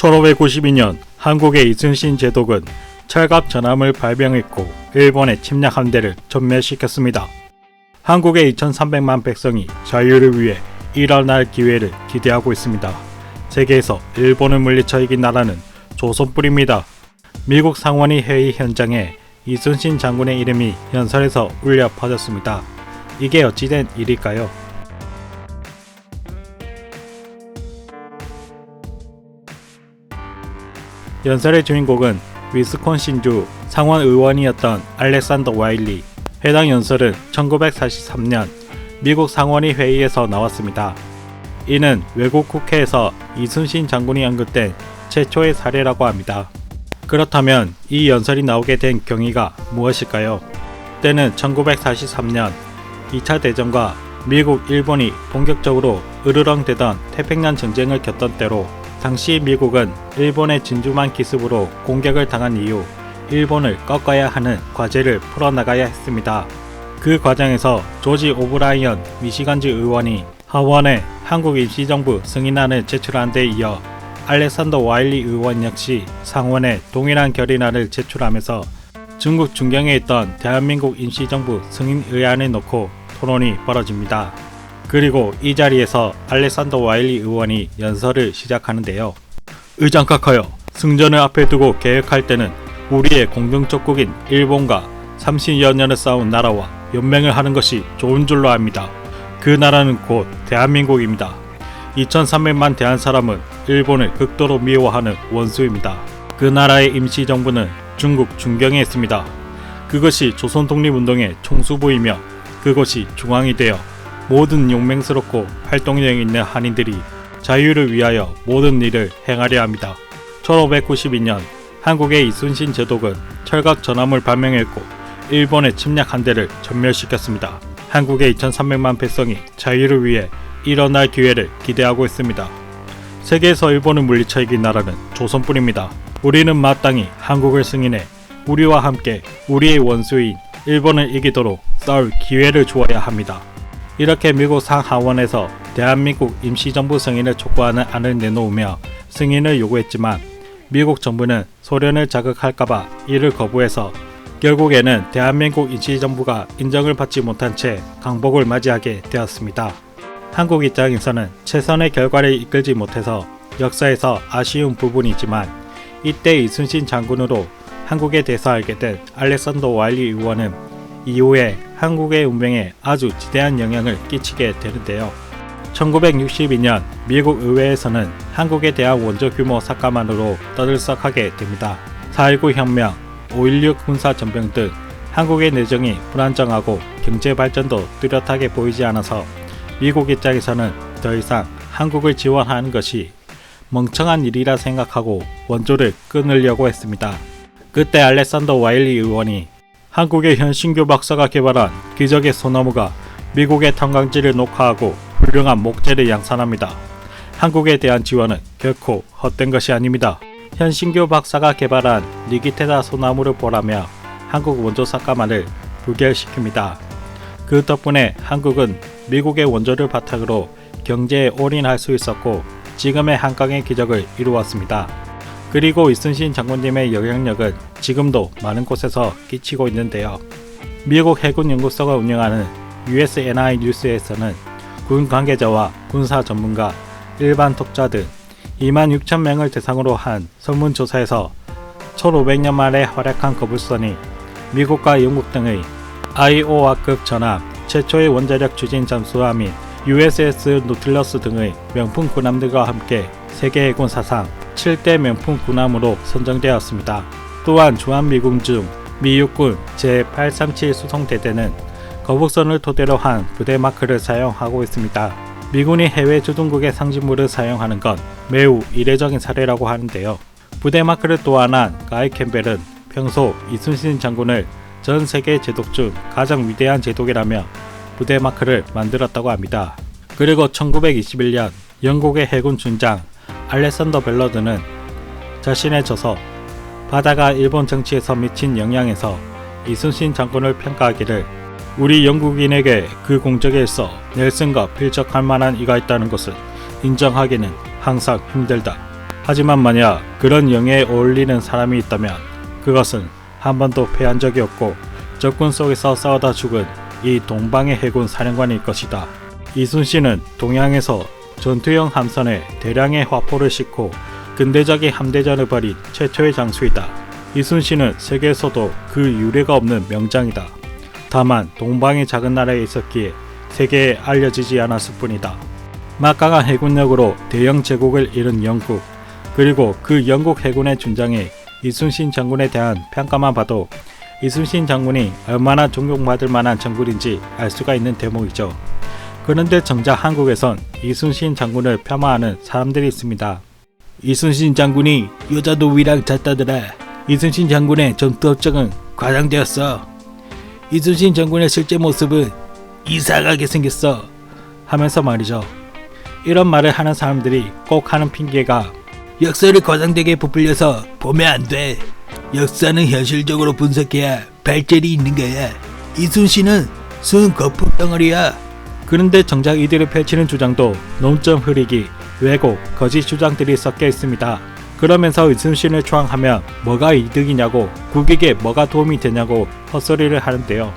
1592년 한국의 이순신 제독은 철갑 전함을 발명했고 일본의 침략 함대를 전멸시켰습니다. 한국의 2300만 백성이 자유를 위해 일어날 기회를 기대하고 있습니다. 세계에서 일본을 물리쳐 이긴 나라는 조선뿐입니다. 미국 상원의 회의 현장에 이순신 장군의 이름이 연설에서 울려 퍼졌습니다. 이게 어찌된 일일까요? 연설의 주인공은 위스콘신주 상원 의원이었던 알렉산더 와일리. 해당 연설은 1943년 미국 상원의 회의에서 나왔습니다. 이는 외국 국회에서 이순신 장군이 언급된 최초의 사례라고 합니다. 그렇다면 이 연설이 나오게 된 경위가 무엇일까요? 때는 1943년 2차 대전과 미국, 일본이 본격적으로 으르렁대던 태평양 전쟁을 겪던 때로 당시 미국은 일본의 진주만 기습으로 공격을 당한 이후 일본을 꺾어야 하는 과제를 풀어나가야 했습니다. 그 과정에서 조지 오브라이언 미시간주 의원이 하원에 한국 임시정부 승인안을 제출한 데 이어 알렉산더 와일리 의원 역시 상원에 동일한 결의안을 제출하면서 중국 중경에 있던 대한민국 임시정부 승인 의안을 놓고 토론이 벌어집니다. 그리고 이 자리에서 알렉산더 와일리 의원이 연설을 시작하는데요. 의장카카여, 승전을 앞에 두고 계획할 때는 우리의 공동적국인 일본과 30여 년을 싸운 나라와 연맹을 하는 것이 좋은 줄로 압니다. 그 나라는 곧 대한민국입니다. 2300만 대한 사람은 일본을 극도로 미워하는 원수입니다. 그 나라의 임시정부는 중국 중경에 있습니다. 그것이 조선 독립운동의 총수부이며 그것이 중앙이 되어 모든 용맹스럽고 활동력 있는 한인들이 자유를 위하여 모든 일을 행하려 합니다. 1592년 한국의 이순신 제독은 철갑 전함을 발명했고 일본의 침략 함대를 전멸시켰습니다. 한국의 2300만 백성이 자유를 위해 일어날 기회를 기대하고 있습니다. 세계에서 일본을 물리쳐 이긴 나라는 조선뿐입니다. 우리는 마땅히 한국을 승인해 우리와 함께 우리의 원수인 일본을 이기도록 싸울 기회를 주어야 합니다. 이렇게 미국 상하원에서 대한민국 임시정부 승인을 촉구하는 안을 내놓으며 승인을 요구했지만 미국 정부는 소련을 자극할까봐 이를 거부해서 결국에는 대한민국 임시정부가 인정을 받지 못한 채 강복을 맞이하게 되었습니다. 한국 입장에서는 최선의 결과를 이끌지 못해서 역사에서 아쉬운 부분이지만 이때 이순신 장군으로 한국에 대해서 알게 된 알렉산더 와일리 의원은 이후에 한국의 운명에 아주 지대한 영향을 끼치게 되는데요. 1962년 미국 의회에서는 한국에 대한 원조 규모 삭감안으로 떠들썩하게 됩니다. 4.19 혁명, 5.16 군사전병 등 한국의 내정이 불안정하고 경제 발전도 뚜렷하게 보이지 않아서 미국 입장에서는 더 이상 한국을 지원하는 것이 멍청한 일이라 생각하고 원조를 끊으려고 했습니다. 그때 알렉산더 와일리 의원이 한국의 현신교 박사가 개발한 기적의 소나무가 미국의 탄광지를 녹화하고 훌륭한 목재를 양산합니다. 한국에 대한 지원은 결코 헛된 것이 아닙니다. 현신교 박사가 개발한 니기테다 소나무를 보라며 한국 원조 삭감안을 부결시킵니다. 그 덕분에 한국은 미국의 원조를 바탕으로 경제에 올인할 수 있었고 지금의 한강의 기적을 이루었습니다. 그리고 이순신 장군님의 영향력은 지금도 많은 곳에서 끼치고 있는데요. 미국 해군 연구소가 운영하는 USNI 뉴스에서는 군 관계자와 군사 전문가, 일반 독자 등 26,000명을 대상으로 한 설문조사에서 1500년 만에 활약한 거북선이 미국과 영국 등의 아이오와급 전함, 최초의 원자력 추진 잠수함인 USS 노틸러스 등의 명품 군함들과 함께 세계 해군 사상 7대 명품 군함으로 선정되었습니다. 또한 주한미군 중 미 육군 제837 수송대대는 거북선을 토대로 한 부대 마크를 사용하고 있습니다. 미군이 해외 주둔국의 상징물을 사용하는 건 매우 이례적인 사례라고 하는데요. 부대 마크를 또한한 가이 캠벨은 평소 이순신 장군을 전 세계 제독 중 가장 위대한 제독이라며 부대 마크를 만들었다고 합니다. 그리고 1921년 영국의 해군 중장 알렉산더 벨러드는 자신의 저서 바다가 일본 정치에서 미친 영향에서 이순신 장군을 평가하기를 우리 영국인에게 그 공적에 있어 넬슨과 필적할 만한 이가 있다는 것을 인정하기는 항상 힘들다. 하지만 만약 그런 영예에 어울리는 사람이 있다면 그것은 한 번도 패한 적이 없고 적군 속에서 싸우다 죽은 이 동방의 해군 사령관일 것이다. 이순신은 동양에서 전투용 함선에 대량의 화포를 싣고 근대적인 함대전을 벌인 최초의 장수이다. 이순신은 세계에서도 그 유례가 없는 명장이다. 다만 동방의 작은 나라에 있었기에 세계에 알려지지 않았을 뿐이다. 막강한 해군력으로 대영 제국을 이룬 영국, 그리고 그 영국 해군의 준장에 이순신 장군에 대한 평가만 봐도 이순신 장군이 얼마나 존경받을 만한 장군인지 알 수가 있는 대목이죠. 그런데 정작 한국에선 이순신 장군을 폄하하는 사람들이 있습니다. 이순신 장군이 여자 노위랑 잤다더라. 이순신 장군의 전투 업적은 과장되었어. 이순신 장군의 실제 모습은 이상하게 생겼어. 하면서 말이죠. 이런 말을 하는 사람들이 꼭 하는 핑계가 역사를 과장되게 부풀려서 보면 안 돼. 역사는 현실적으로 분석해야 발전이 있는 거야. 이순신은 순 거품 덩어리야. 그런데 정작 이들이 펼치는 주장도 논점 흐리기, 왜곡, 거짓 주장들이 섞여 있습니다. 그러면서 이순신을 추앙하면 뭐가 이득이냐고, 국익에 뭐가 도움이 되냐고 헛소리를 하는데요.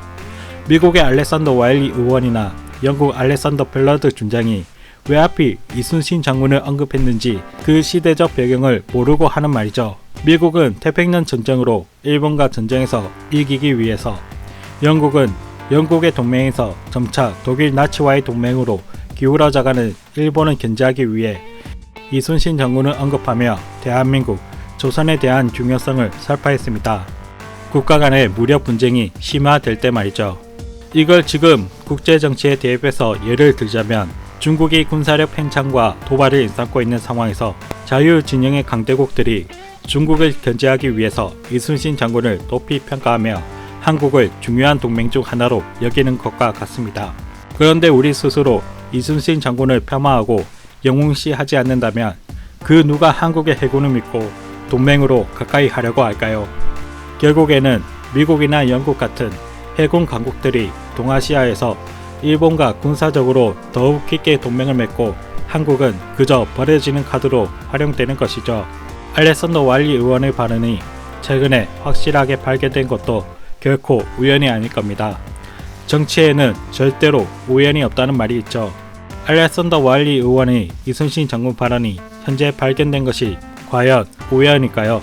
미국의 알렉산더 와일리 의원이나 영국 알렉산더 벨러드 준장이 왜 하필 이순신 장군을 언급했는지 그 시대적 배경을 모르고 하는 말이죠. 미국은 태평양 전쟁으로 일본과 전쟁에서 이기기 위해서, 영국은 영국의 동맹에서 점차 독일 나치와의 동맹으로 기울어져가는 일본을 견제하기 위해 이순신 장군을 언급하며 대한민국, 조선에 대한 중요성을 설파했습니다. 국가 간의 무력 분쟁이 심화될 때 말이죠. 이걸 지금 국제정치에 대입해서 예를 들자면 중국이 군사력 팽창과 도발을 일삼고 있는 상황에서 자유진영의 강대국들이 중국을 견제하기 위해서 이순신 장군을 높이 평가하며 한국을 중요한 동맹 중 하나로 여기는 것과 같습니다. 그런데 우리 스스로 이순신 장군을 폄하하고 영웅시하지 않는다면 그 누가 한국의 해군을 믿고 동맹으로 가까이 하려고 할까요? 결국에는 미국이나 영국 같은 해군 강국들이 동아시아에서 일본과 군사적으로 더욱 깊게 동맹을 맺고 한국은 그저 버려지는 카드로 활용되는 것이죠. 알렉산더 와일리 의원의 발언이 최근에 확실하게 발견된 것도 결코 우연이 아닐 겁니다. 정치에는 절대로 우연이 없다는 말이 있죠. 알렉산더 와일리 의원의 이순신 장군 발언이 현재 발견된 것이 과연 우연일까요?